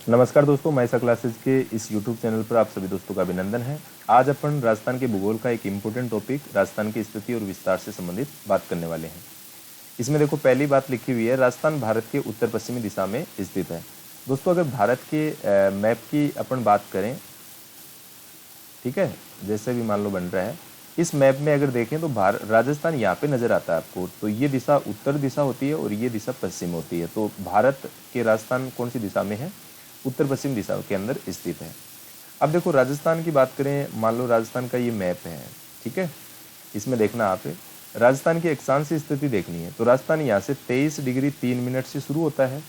नमस्कार दोस्तों, माइसा क्लासेस के इस YouTube चैनल पर आप सभी दोस्तों का अभिनंदन है। आज अपन राजस्थान के भूगोल का एक इम्पोर्टेंट टॉपिक राजस्थान की स्थिति और विस्तार से संबंधित बात करने वाले हैं। इसमें देखो पहली बात लिखी हुई है, राजस्थान भारत के उत्तर पश्चिमी दिशा में स्थित है। दोस्तों अगर भारत के मैप की अपन बात करें, ठीक है, जैसे भी मान लो बन रहा है, इस मैप में अगर देखें तो राजस्थान यहाँ पे नजर आता है आपको। तो ये दिशा उत्तर दिशा होती है और ये दिशा पश्चिम होती है। तो भारत के राजस्थान कौन सी दिशा में है? उत्तर पश्चिम दिशा के अंदर स्थित है। अब देखो राजस्थान की बात करें, मान लो राजस्थान का ये मैप है, ठीक है, इसमें देखना आप राजस्थान की अक्षांशीय स्थिति देखनी है। तो राजस्थान यहाँ से 23 डिग्री 3 मिनट से शुरू होता है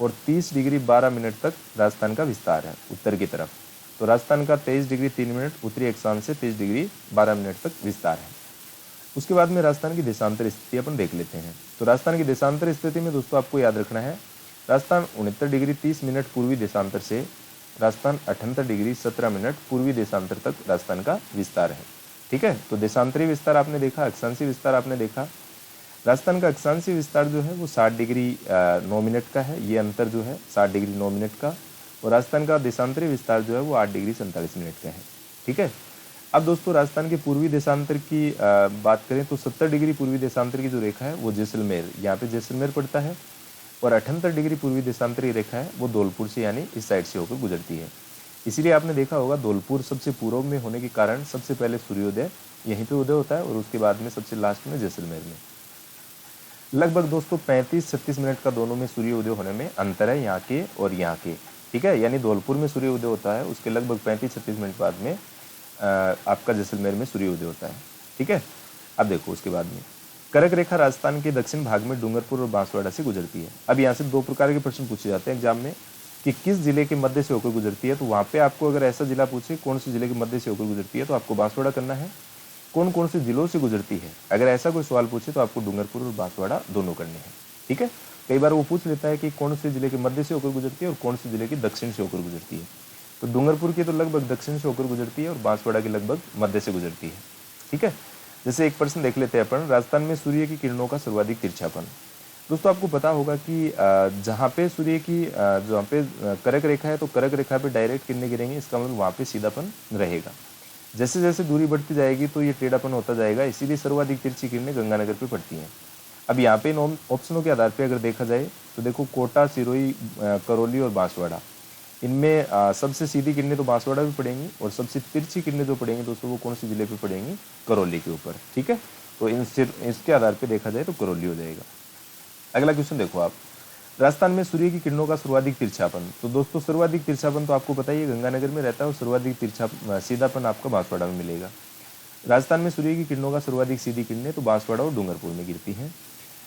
और 30 डिग्री 12 मिनट तक राजस्थान का विस्तार है उत्तर की तरफ। तो राजस्थान का 23 डिग्री 3 मिनट उत्तरी अक्षांश से 30 डिग्री 12 मिनट तक विस्तार है। उसके बाद में राजस्थान की देशांतर स्थिति अपन देख लेते हैं। तो राजस्थान की देशांतर स्थिति में दोस्तों आपको याद रखना है, राजस्थान 69 डिग्री 30 मिनट पूर्वी देशांतर से राजस्थान 78 डिग्री 17 मिनट पूर्वी देशांतर तक राजस्थान का विस्तार है, ठीक है। तो देशांतरी विस्तार आपने देखा, अक्षांशीय विस्तार आपने देखा। राजस्थान का अक्षांशीय विस्तार जो है वो 60 डिग्री 9 मिनट का है, ये अंतर जो है 60 डिग्री 9 मिनट का। और राजस्थान का देशांतरी विस्तार जो है वो 8 डिग्री 47 मिनट का है, ठीक है। अब दोस्तों राजस्थान के पूर्वी देशांतर की बात करें तो 70 डिग्री पूर्वी देशांतर की जो रेखा है वो जैसलमेर, यहाँ पे जैसलमेर पड़ता है। और 78 डिग्री पूर्वी देशांतरी रेखा है वो धौलपुर से यानी इस साइड से होकर गुजरती है। इसीलिए आपने देखा होगा धौलपुर सबसे पूर्व में होने के कारण सबसे पहले सूर्योदय यहीं पे उदय होता है और उसके बाद में सबसे लास्ट में जैसलमेर में। लगभग दोस्तों 35-36 मिनट का दोनों में सूर्योदय होने में अंतर है, यहाँ के और यहाँ के, ठीक है। यानी धौलपुर में सूर्योदय होता है, उसके लगभग 35-36 मिनट बाद में आपका जैसलमेर में सूर्योदय होता है, ठीक है। अब देखो उसके बाद में कर्क रेखा राजस्थान के दक्षिण भाग में डूंगरपुर और बांसवाड़ा से गुजरती है। अब यहाँ से दो प्रकार के प्रश्न पूछे जाते हैं एग्जाम में कि किस जिले के मध्य से होकर गुजरती है। तो वहाँ पे आपको अगर ऐसा जिला पूछे कौन से जिले के मध्य से होकर गुजरती है तो आपको बांसवाड़ा करना है। कौन कौन से जिलों से गुजरती है, अगर ऐसा कोई सवाल पूछे तो आपको डूंगरपुर और बांसवाड़ा दोनों करने हैं, ठीक है। कई बार वो पूछ लेता है कि कौन से जिले के मध्य से होकर गुजरती है और कौन से जिले के दक्षिण से होकर गुजरती है। तो डूंगरपुर की तो लगभग दक्षिण से होकर गुजरती है और बांसवाड़ा की लगभग मध्य से गुजरती है, ठीक है। जैसे एक प्रश्न देख लेते हैं अपन, राजस्थान में सूर्य की किरणों का सर्वाधिक तिरछापन। दोस्तों आपको पता होगा कि जहाँ पे सूर्य की जहाँ पे कर्क रेखा है तो कर्क रेखा पे डायरेक्ट किरणें गिरेंगी, इसका मतलब वहाँ पे सीधापन रहेगा। जैसे जैसे दूरी बढ़ती जाएगी तो ये टेढ़ापन होता जाएगा, इसीलिए सर्वाधिक तिरछी किरणें गंगानगर पे पड़ती हैं। अब यहाँ पे इन ऑप्शनों के आधार पर अगर देखा जाए तो देखो कोटा, सिरोही, करौली और बांसवाड़ा, इनमें सबसे सीधी किरणें तो बांसवाड़ा भी पड़ेंगी और सबसे तिरछी किरणें जो पड़ेंगी दोस्तों वो कौन से जिले पे पड़ेंगी? करौली के ऊपर, ठीक है। तो इसके आधार पे देखा जाए तो करौली हो जाएगा। अगला क्वेश्चन देखो आप, राजस्थान में सूर्य की किरणों का सर्वाधिक तिरछापन। तो दोस्तों सर्वाधिक तिरछापन तो आपको पता ही है गंगानगर में रहता है और सर्वाधिक सीधापन आपको बांसवाड़ा में मिलेगा। राजस्थान में सूर्य की किरणों का सर्वाधिक सीधी किरणें तो बांसवाड़ा और डूंगरपुर में गिरती हैं।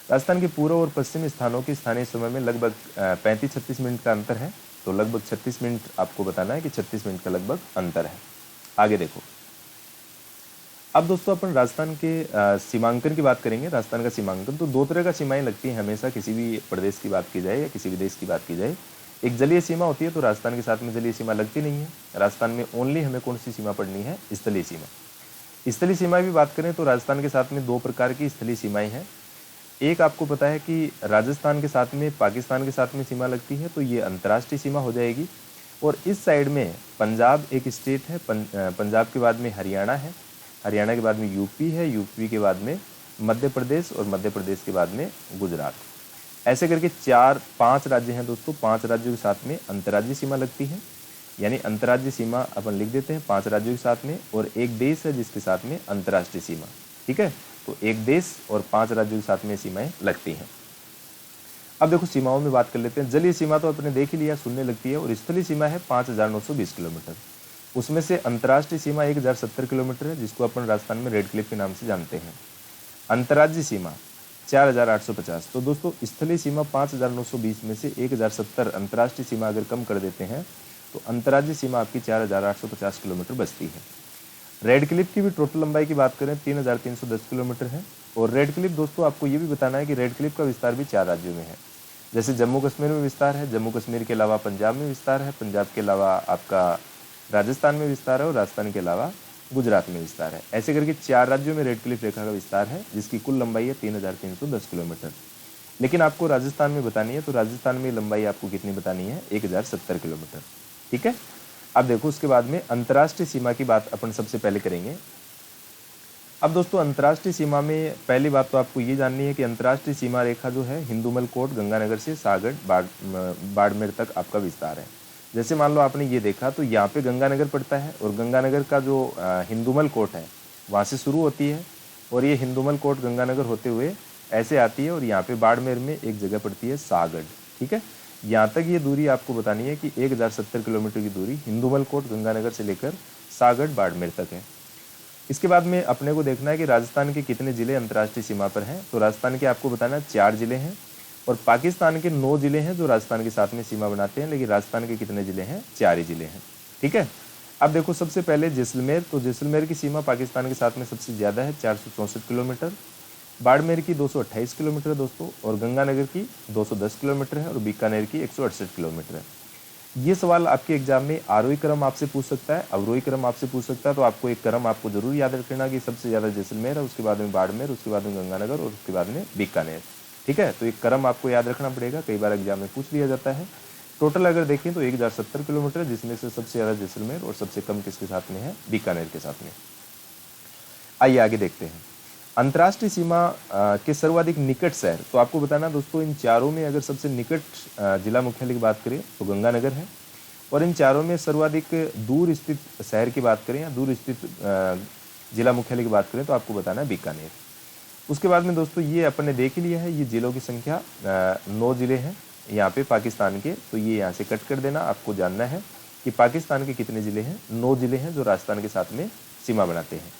राजस्थान के पूर्व और पश्चिमी स्थानों के स्थानीय समय में लगभग 35-36 मिनट का अंतर है। तो लगभग 36 मिनट आपको बताना है कि 36 मिनट का लगभग अंतर है। आगे देखो, अब दोस्तों अपन राजस्थान के सीमांकन की बात करेंगे। राजस्थान का सीमांकन तो दो तरह का सीमाएं लगती हैं हमेशा, किसी भी प्रदेश की बात की जाए या किसी भी देश की बात की जाए। एक जलीय सीमा होती है, तो राजस्थान के साथ में जलीय सीमा लगती नहीं है। राजस्थान में ओनली हमें कौन सी सीमा पढ़नी है? स्थलीय सीमा। स्थलीय सीमा की बात करें तो राजस्थान के साथ में दो प्रकार की स्थलीय सीमाएं हैं। एक आपको पता है कि राजस्थान के साथ में पाकिस्तान के साथ में सीमा लगती है, तो ये अंतर्राष्ट्रीय सीमा हो जाएगी। और इस साइड में पंजाब एक स्टेट है, पंजाब के बाद में हरियाणा है, हरियाणा के बाद में यूपी है, यूपी के बाद में मध्य प्रदेश और मध्य प्रदेश के बाद में गुजरात। ऐसे करके 4-5 राज्य हैं दोस्तों। 5 राज्यों के साथ में अंतर्राज्यीय सीमा लगती है, यानी अंतर्राज्यीय सीमा अपन लिख देते हैं 5 राज्यों के साथ में। और एक देश है जिसके साथ में अंतर्राष्ट्रीय सीमा, ठीक है। तो एक देश और 5 राज्यों के साथ में सीमाएं लगती हैं। अब देखो सीमाओं में बात कर लेते हैं। जलीय सीमा तो आपने देख ही लिया, सुनने लगती है। और स्थलीय सीमा है 5920 किलोमीटर। उसमें से अंतर्राष्ट्रीय सीमा 1070 किलोमीटर है, जिसको अपन राजस्थान में रेड क्लिफ के नाम से जानते हैं। अंतर्राज्यीय सीमा 4850। तो दोस्तों स्थलीय सीमा 5920 में से 1070 अंतर्राष्ट्रीय सीमा अगर कम कर देते हैं तो अंतर्राज्यीय सीमा आपकी 4850 किलोमीटर बचती है। रेड क्लिफ की भी टोटल लंबाई की बात करें 3310 किलोमीटर है। और रेड क्लिफ दोस्तों आपको ये भी बताना है कि रेड क्लिफ का विस्तार भी 4 राज्यों में है। जैसे जम्मू कश्मीर में विस्तार है, जम्मू कश्मीर के अलावा पंजाब में विस्तार है, पंजाब के अलावा आपका राजस्थान में विस्तार है और राजस्थान के अलावा गुजरात में विस्तार है। ऐसे करके 4 राज्यों में रेड क्लिफ रेखा का विस्तार है, जिसकी कुल लंबाई है 3310 किलोमीटर। लेकिन आपको राजस्थान में बतानी है, तो राजस्थान में लंबाई आपको कितनी बतानी है, 1070 किलोमीटर। ठीक है। अब देखो उसके बाद में अंतर्राष्ट्रीय सीमा की बात अपन सबसे पहले करेंगे। अब दोस्तों अंतर्राष्ट्रीय सीमा में पहली बात तो आपको ये जाननी है कि अंतर्राष्ट्रीय सीमा रेखा जो है हिंदूमल कोट गंगानगर से सागर बाड़मेर तक आपका विस्तार है। जैसे मान लो आपने ये देखा, तो यहाँ पे गंगानगर पड़ता है और गंगानगर का जो हिंदूमल कोट है वहाँ से शुरू होती है और ये हिंदूमल कोट गंगानगर होते हुए ऐसे आती है और यहाँ पे बाड़मेर में एक जगह पड़ती है सागड़। ठीक है। यहाँ तक ये दूरी आपको बतानी है कि 1070 किलोमीटर की दूरी हिंदूमल कोट गंगानगर से लेकर सागड़ बाड़मेर तक है। इसके बाद में अपने को देखना है कि राजस्थान के कितने जिले अंतर्राष्ट्रीय सीमा पर हैं। तो राजस्थान के आपको बताना 4 जिले हैं और पाकिस्तान के 9 जिले हैं जो राजस्थान के साथ में सीमा बनाते हैं, लेकिन राजस्थान के कितने जिले हैं, 4 ही जिले हैं। ठीक है। अब देखो सबसे पहले जैसलमेर, तो जैसलमेर की सीमा पाकिस्तान के साथ में सबसे ज़्यादा है 464 किलोमीटर, बाड़मेर की 228 किलोमीटर है दोस्तों, और गंगानगर की 210 किलोमीटर है और बीकानेर की 168 किलोमीटर है। ये सवाल आपके एग्जाम में आरोही क्रम आपसे पूछ सकता है, अवरोही क्रम आपसे पूछ सकता है। तो आपको एक क्रम आपको जरूर याद रखना कि सबसे ज़्यादा जैसलमेर है, उसके बाद में बाड़मेर, उसके बाद में गंगानगर और उसके बाद में बीकानेर। ठीक है। तो एक क्रम आपको याद रखना पड़ेगा, कई बार एग्जाम में पूछ लिया जाता है। टोटल अगर देखें तो 1070 किलोमीटर, जिसमें से सबसे ज़्यादा जैसलमेर और सबसे कम किसके साथ में है, बीकानेर के साथ में। आइए आगे देखते हैं अंतर्राष्ट्रीय सीमा के सर्वाधिक निकट शहर। तो आपको बताना दोस्तों, इन चारों में अगर सबसे निकट जिला मुख्यालय की बात करें तो गंगानगर है, और इन चारों में सर्वाधिक दूर स्थित शहर की बात करें या दूर स्थित जिला मुख्यालय की बात करें तो आपको बताना है बीकानेर। उसके बाद में दोस्तों ये अपन ने देख ही लिया है, ये जिलों की संख्या 9 जिले हैं यहाँ पे पाकिस्तान के। तो ये यहाँ से कट कर देना, आपको जानना है कि पाकिस्तान के कितने जिले हैं, 9 जिले हैं जो राजस्थान के साथ में सीमा बनाते हैं।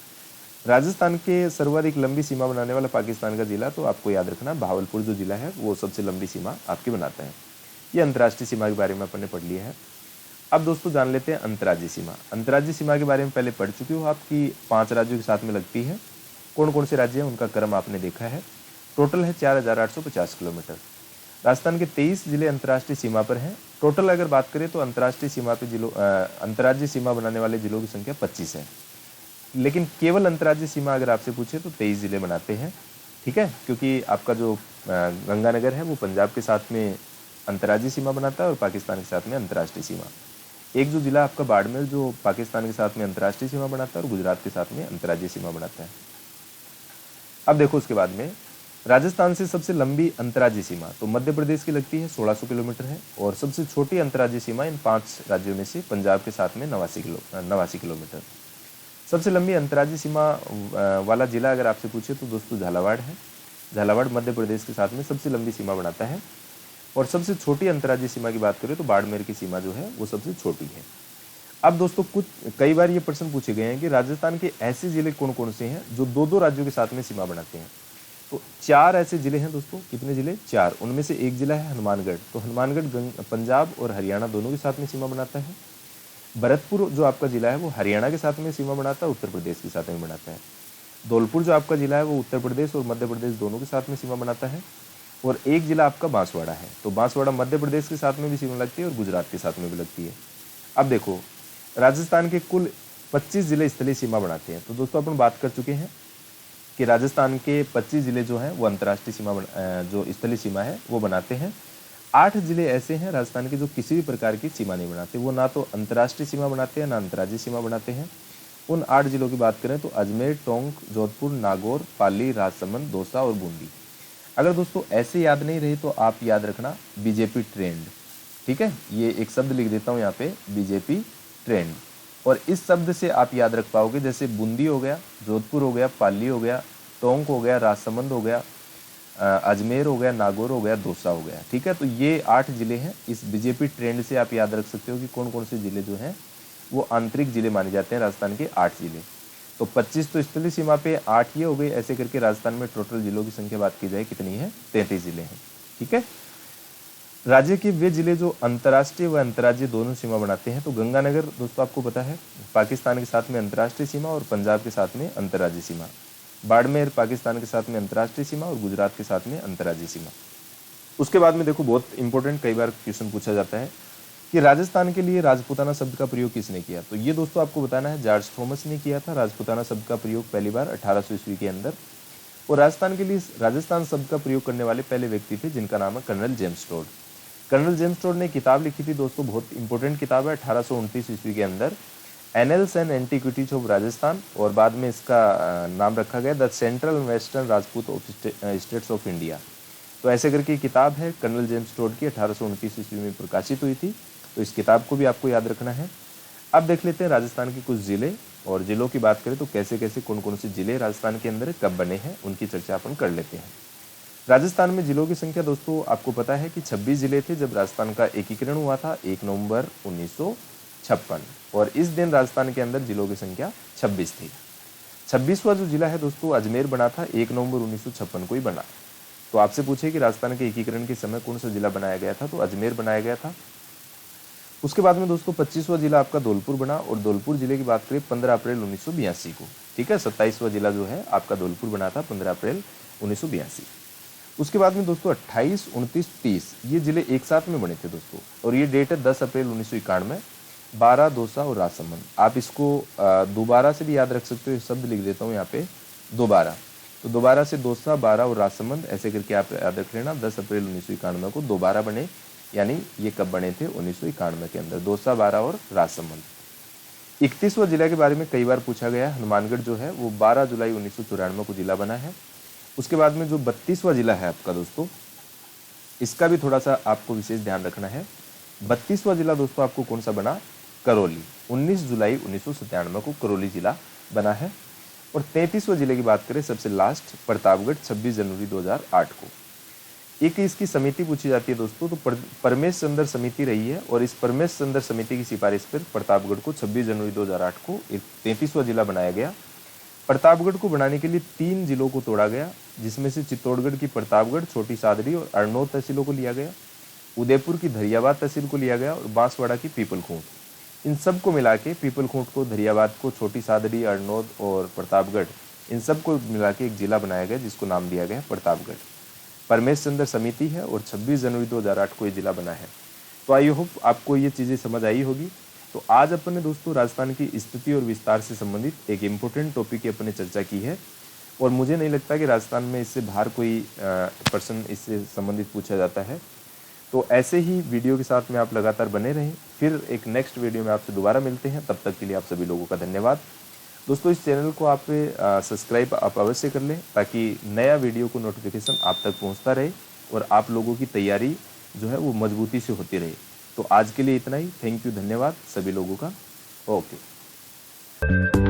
राजस्थान के सर्वाधिक लंबी सीमा बनाने वाला पाकिस्तान का जिला, तो आपको याद रखना भावलपुर जो जिला है वो सबसे लंबी सीमा आपकी बनाता है। ये अंतर्राष्ट्रीय सीमा के बारे में अपन ने पढ़ लिया है। अब दोस्तों जान लेते हैं अंतर्राज्यीय सीमा। अंतर्राज्यीय सीमा के बारे में पहले पढ़ चुके हो आपकी 5 राज्यों के साथ में लगती है। कौन कौन से राज्य हैं उनका क्रम आपने देखा है। टोटल है 4850 किलोमीटर। राजस्थान के 23 जिले अंतर्राष्ट्रीय सीमा पर हैं। टोटल अगर बात करें तो अंतर्राष्ट्रीय सीमा पे जिलों अंतर्राज्यीय सीमा बनाने वाले जिलों की संख्या 25 है, लेकिन केवल अंतर्राज्यीय सीमा अगर आपसे पूछे तो 23 जिले बनाते हैं। ठीक है। क्योंकि आपका जो गंगानगर है वो पंजाब के साथ में अंतर्राज्यीय सीमा बनाता है और पाकिस्तान के साथ में अंतर्राष्ट्रीय सीमा। एक जो जिला आपका बाड़मेर जो पाकिस्तान के साथ में अंतर्राष्ट्रीय सीमा बनाता है और गुजरात के साथ में अंतर्राज्यीय सीमा बनाता है। अब देखो उसके बाद में राजस्थान से सबसे लंबी अंतर्राज्यीय सीमा तो मध्य प्रदेश की लगती है, 1600 किलोमीटर है, और सबसे छोटी अंतर्राज्यीय सीमा इन 5 राज्यों में से पंजाब के साथ में 89 किलोमीटर। सबसे लंबी अंतर्राज्यीय सीमा वाला जिला अगर आपसे पूछे तो दोस्तों झालावाड़ है। झालावाड़ मध्य प्रदेश के साथ में सबसे लंबी सीमा बनाता है। और सबसे छोटी अंतर्राज्यीय सीमा की बात करें तो बाड़मेर की सीमा जो है वो सबसे छोटी है। अब दोस्तों कई बार ये प्रश्न पूछे गए हैं कि राजस्थान के ऐसे जिले कौन कौन से हैं जो 2-2 राज्यों के साथ में सीमा बनाते हैं। तो 4 ऐसे जिले हैं दोस्तों। कितने जिले? 4। उनमें से एक जिला है हनुमानगढ़। तो हनुमानगढ़ पंजाब और हरियाणा दोनों के साथ में सीमा बनाता है। भरतपुर जो आपका जिला है वो हरियाणा के साथ में सीमा बनाता है, उत्तर प्रदेश के साथ में बनाता है। धौलपुर जो आपका जिला है वो उत्तर प्रदेश और मध्य प्रदेश दोनों के साथ में सीमा बनाता है। और एक जिला आपका बांसवाड़ा है। तो बांसवाड़ा मध्य प्रदेश के साथ में भी सीमा लगती है और गुजरात के साथ में भी लगती है। अब देखो राजस्थान के कुल 25 जिले स्थलीय सीमा बनाते हैं। तो दोस्तों अपन बात कर चुके हैं कि राजस्थान के 25 जिले जो हैं वो अंतर्राष्ट्रीय सीमा जो स्थलीय सीमा है वो बनाते हैं। 8 जिले ऐसे हैं राजस्थान के जो किसी भी प्रकार की सीमा नहीं बनाते। वो ना तो अंतर्राष्ट्रीय सीमा बनाते हैं ना अंतर्राज्यीय सीमा बनाते हैं। उन 8 जिलों की बात करें तो अजमेर, टोंक, जोधपुर, नागौर, पाली, राजसमंद, दौसा और बूंदी। अगर दोस्तों ऐसे याद नहीं रहे तो आप याद रखना बीजेपी ट्रेंड। ठीक है। ये एक शब्द लिख देता हूँ यहाँ पे, बीजेपी ट्रेंड। और इस शब्द से आप याद रख पाओगे जैसे बूंदी हो गया, जोधपुर हो गया, पाली हो गया, टोंक हो गया, राजसमंद हो गया, अजमेर हो गया, नागौर हो गया, दौसा हो गया। ठीक है। तो ये 8 जिले हैं। इस बीजेपी ट्रेंड से आप याद रख सकते हो कि कौन कौन से जिले जो हैं वो आंतरिक जिले माने जाते हैं राजस्थान के 8 जिले। तो 25 तो स्थलीय सीमा पे, 8 ये हो गई। ऐसे करके राजस्थान में टोटल जिलों की संख्या बात की जाए कितनी है? 33 जिले हैं। ठीक है। राज्य के वे जिले जो अंतर्राष्ट्रीय व अंतर्राज्यीय दोनों सीमा बनाते हैं। तो गंगानगर दोस्तों आपको पता है पाकिस्तान के साथ में अंतर्राष्ट्रीय सीमा और पंजाब के साथ में अंतर्राज्यीय सीमा। बाड़मेर पाकिस्तान के साथ में अंतर्राष्ट्रीय सीमा और गुजरात के साथ में अंतर्राज्यीय सीमा। उसके बाद में देखो बहुत इंपॉर्टेंट, कई बार क्वेश्चन पूछा जाता है कि राजस्थान के लिए राजपूताना शब्द का प्रयोग किसने किया। तो ये दोस्तों आपको बताना है, जॉर्ज थॉमस ने किया था राजपूताना शब्द का प्रयोग पहली बार 1800 ईस्वी के अंदर। और राजस्थान के लिए राजस्थान शब्द का प्रयोग करने वाले पहले व्यक्ति थे जिनका नाम है Colonel James Tod. Colonel James Tod ने किताब लिखी थी दोस्तों, बहुत इंपॉर्टेंट किताब है, 1829 ईस्वी के अंदर, annuls and antiquities of Rajasthan, और बाद में इसका नाम रखा गया the central western Rajput of states of India. तो ऐसे करके किताब है कर्नल जेम्स टोड की, 1829 ईस्वी में प्रकाशित हुई थी। तो इस किताब को भी आपको याद रखना है। अब देख लेते हैं राजस्थान के कुछ जिले, और जिलों की बात करें तो कैसे कैसे कौन कौन से जिले राजस्थान के अंदर कब बने हैं उनकी चर्चा अपन कर लेते हैं। राजस्थान में जिलों की संख्या दोस्तों आपको पता है कि 26 जिले थे जब राजस्थान का एकीकरण हुआ था 1 नवंबर 1956, और इस दिन राजस्थान के अंदर जिलों की संख्या 26 थी। 26वां जो जिला है दोस्तों अजमेर बना था, 1 नवंबर 1956 को ही बना। तो आपसे पूछे कि राजस्थान के एकीकरण के समय कौन सा जिला बनाया गया था, तो अजमेर बनाया गया था। उसके बाद में दोस्तों 25वां जिला आपका धौलपुर बना, और धौलपुर जिले की बात करें 15 अप्रैल 1982 को, ठीक है। 27वां जिला जो है आपका धौलपुर बना था 15 अप्रैल 1982। उसके बाद में दोस्तों 28, 29, 30 ये जिले एक साथ में बने थे दोस्तों, और ये डेट है 10 अप्रैल 1991, 12, दौसा और राजसमंद। आप इसको दोबारा से भी याद रख सकते हो, ये शब्द लिख देता हूँ यहाँ पे दोबारा। तो दोबारा से दौसा, 12 और राजसमंद ऐसे करके आप याद रख लेना। 10 अप्रैल 1991 को दोबारा बने, यानी ये कब बने थे 1991 के अंदर, दौसा, 12 और राजसमंद। 31वां जिला के बारे में कई बार पूछा गया, हनुमानगढ़ जो है वो 12 जुलाई 1994 को जिला बना है। उसके बाद में जो 32वां जिला है आपका दोस्तों, इसका भी थोड़ा सा आपको विशेष ध्यान रखना है। 32वां जिला दोस्तों आपको कौन सा बना, करौली, 19 जुलाई 1997 को करौली जिला बना है। और 33वां जिले की बात करें सबसे लास्ट, प्रतापगढ़, 26 जनवरी 2008 को। एक इसकी समिति पूछी जाती है दोस्तों, तो परमेश चंद्र समिति रही है, और इस परमेश चंद्र समिति की सिफारिश पर प्रतापगढ़ को 26 जनवरी 2008 को एक 33वां जिला बनाया गया। प्रतापगढ़ को बनाने के लिए 3 जिलों को तोड़ा गया, जिसमें से चित्तौड़गढ़ की प्रतापगढ़, छोटी सादरी और अरनौद तहसीलों को लिया गया, उदयपुर की धरियाबाद तहसील को लिया गया, और बांसवाड़ा की पीपलखूंट। इन सब को मिला के, पीपलखूंट को, धरियाबाद को, छोटी सादरी, अरनौद और प्रतापगढ़, इन सब को मिला के एक जिला बनाया गया जिसको नाम दिया गया प्रतापगढ़। परमेश चंद्र समिति है, और 26 जनवरी 2008 को ये जिला बना है। तो आई होप आपको ये चीज़ें समझ आई होगी। तो आज अपन ने दोस्तों राजस्थान की स्थिति और विस्तार से संबंधित एक इम्पोर्टेंट टॉपिक की अपन ने चर्चा की है, और मुझे नहीं लगता कि राजस्थान में इससे बाहर कोई पर्सन इससे संबंधित पूछा जाता है। तो ऐसे ही वीडियो के साथ में आप लगातार बने रहें। फिर एक नेक्स्ट वीडियो में आपसे दोबारा मिलते हैं, तब तक के लिए आप सभी लोगों का धन्यवाद। दोस्तों इस चैनल को आप सब्सक्राइब आप अवश्य कर लें, ताकि नया वीडियो को नोटिफिकेशन आप तक पहुंचता रहे, और आप लोगों की तैयारी जो है वो मजबूती से होती रहे। तो आज के लिए इतना ही। थैंक यू, धन्यवाद सभी लोगों का। ओके।